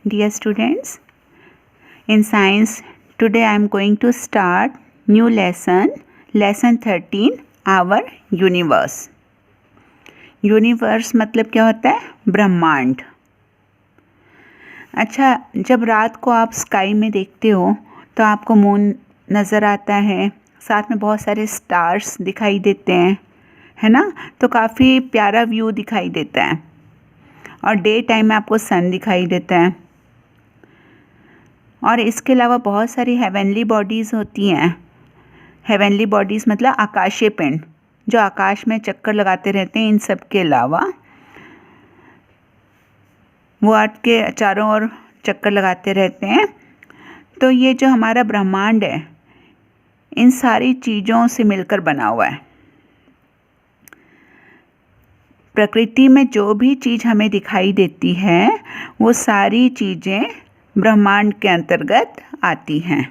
Dear students, in science today I am going to start new lesson 13, our universe. Universe मतलब क्या होता है? ब्रह्मांड. अच्छा, जब रात को आप स्काई में देखते हो तो आपको मून नज़र आता है, साथ में बहुत सारे स्टार्स दिखाई देते हैं, है ना? तो काफ़ी प्यारा व्यू दिखाई देता है. और डे टाइम में आपको सन दिखाई देता है. और इसके अलावा बहुत सारी हेवनली बॉडीज़ होती हैं. हेवनली बॉडीज़ मतलब आकाशीय पिंड जो आकाश में चक्कर लगाते रहते हैं. इन सब के अलावा वो अर्थ के चारों ओर चक्कर लगाते रहते हैं. तो ये जो हमारा ब्रह्मांड है इन सारी चीज़ों से मिलकर बना हुआ है. प्रकृति में जो भी चीज़ हमें दिखाई देती है वो सारी चीज़ें ब्रह्मांड के अंतर्गत आती हैं.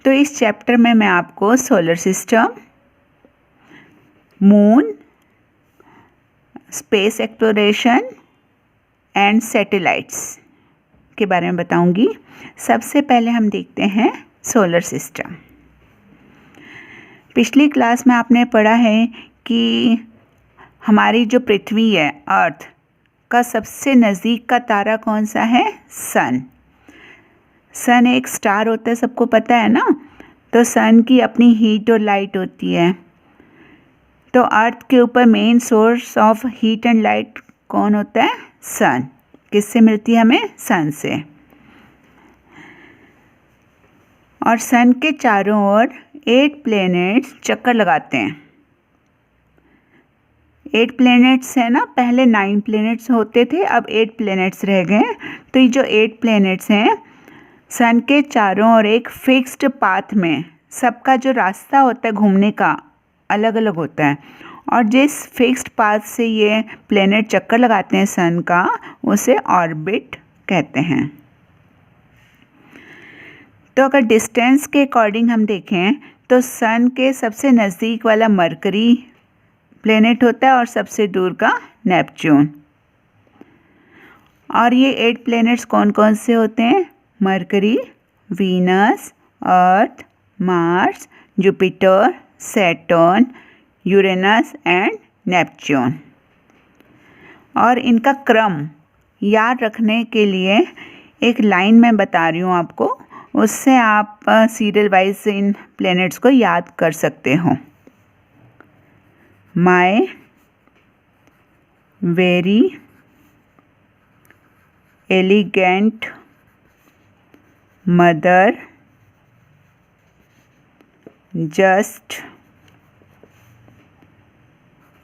तो इस चैप्टर में मैं आपको solar system, moon, space exploration and satellites के बारे में बताऊंगी. सबसे पहले हम देखते हैं सोलर सिस्टम. पिछली क्लास में आपने पढ़ा है कि हमारी जो पृथ्वी है, अर्थ का सबसे नज़दीक का तारा कौन सा है? सन. सन एक स्टार होता है, सबको पता है ना. तो सन की अपनी हीट और लाइट होती है. तो अर्थ के ऊपर main source of heat and light कौन होता है? सन. किससे मिलती है हमें? सन से. और सन के चारों ओर 8 प्लैनेट्स चक्कर लगाते हैं. 8 प्लैनेट्स है ना, पहले 9 प्लैनेट्स होते थे, अब 8 प्लैनेट्स रह गए. तो ये जो 8 प्लैनेट्स हैं सन के चारों ओर एक फिक्स्ड पाथ में, सबका जो रास्ता होता है घूमने का अलग अलग होता है. और जिस फिक्स्ड पाथ से ये प्लैनेट चक्कर लगाते हैं सन का, उसे ऑर्बिट कहते हैं. तो अगर डिस्टेंस के अकॉर्डिंग हम देखें तो सन के सबसे नज़दीक वाला मरकरी प्लैनेट होता है और सबसे दूर का नेपच्यून. और ये 8 प्लैनेट्स कौन कौन से होते हैं? Mercury, Venus, earth, Mars, Jupiter, Saturn, Uranus and Neptune. और इनका क्रम याद रखने के लिए एक लाइन मैं बता रही हूँ आपको, उससे आप सीरियल वाइज इन प्लैनेट्स को याद कर सकते हो. My very elegant mother just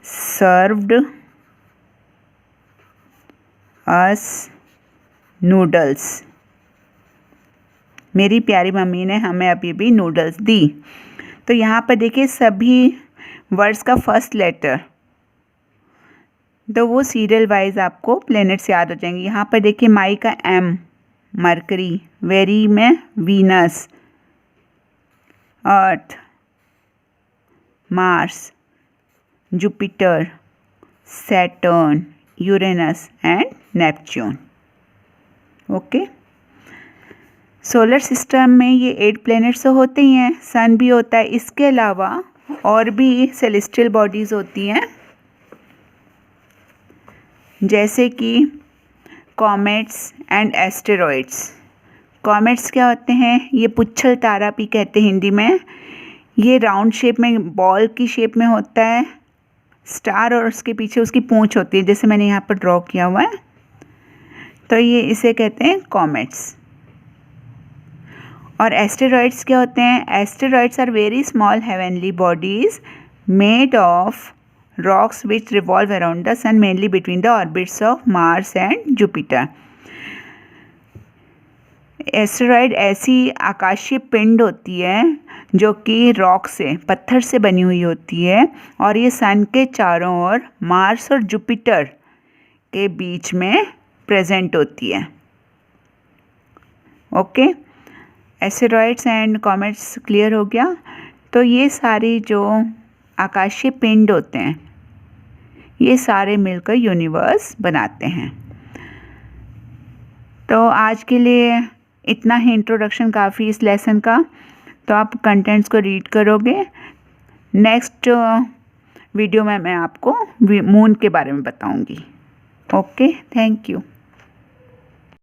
served us noodles. मेरी प्यारी मम्मी ने हमें अभी भी नूडल्स दी. तो यहाँ पर देखिए सभी वर्ड्स का फर्स्ट लेटर, तो वो सीरियल वाइज आपको प्लैनेट्स याद हो जाएंगे. यहाँ पर देखिए माई का एम मरकरी, वेरी में Venus, earth, Mars, Jupiter, Saturn, Uranus and Neptune. Okay. Solar system में ये 8 प्लैनेट्स तो होते ही हैं, सन भी होता है. इसके अलावा और भी सेलेस्टियल बॉडीज़ होती हैं, जैसे कि कॉमेट्स एंड एस्टेरॉइड्स. कॉमेट्स क्या होते हैं? ये पुच्छल तारा भी कहते हैं हिंदी में. ये राउंड शेप में, बॉल की शेप में होता है स्टार, और उसके पीछे उसकी पूंछ होती है, जैसे मैंने यहाँ पर ड्रॉ किया हुआ है. तो ये इसे कहते हैं कॉमेट्स. और एस्टेरॉइड्स क्या होते हैं? Asteroids are very small heavenly bodies made of rocks which revolve around the sun, mainly between the orbits of Mars and Jupiter. Asteroid ऐसी आकाशीय पिंड होती है जो कि रॉक से, पत्थर से बनी हुई होती है, और ये सन के चारों ओर मार्स और जुपिटर के बीच में प्रेजेंट होती है. Okay. Asteroids and comets clear हो गया. तो ये सारी जो आकाशीय पिंड होते हैं ये सारे मिलकर यूनिवर्स बनाते हैं. तो आज के लिए इतना ही इंट्रोडक्शन काफ़ी इस लेसन का। तो आप कंटेंट्स को रीड करोगे। नेक्स्ट वीडियो में मैं आपको मून के बारे में बताऊंगी। Okay, thank you.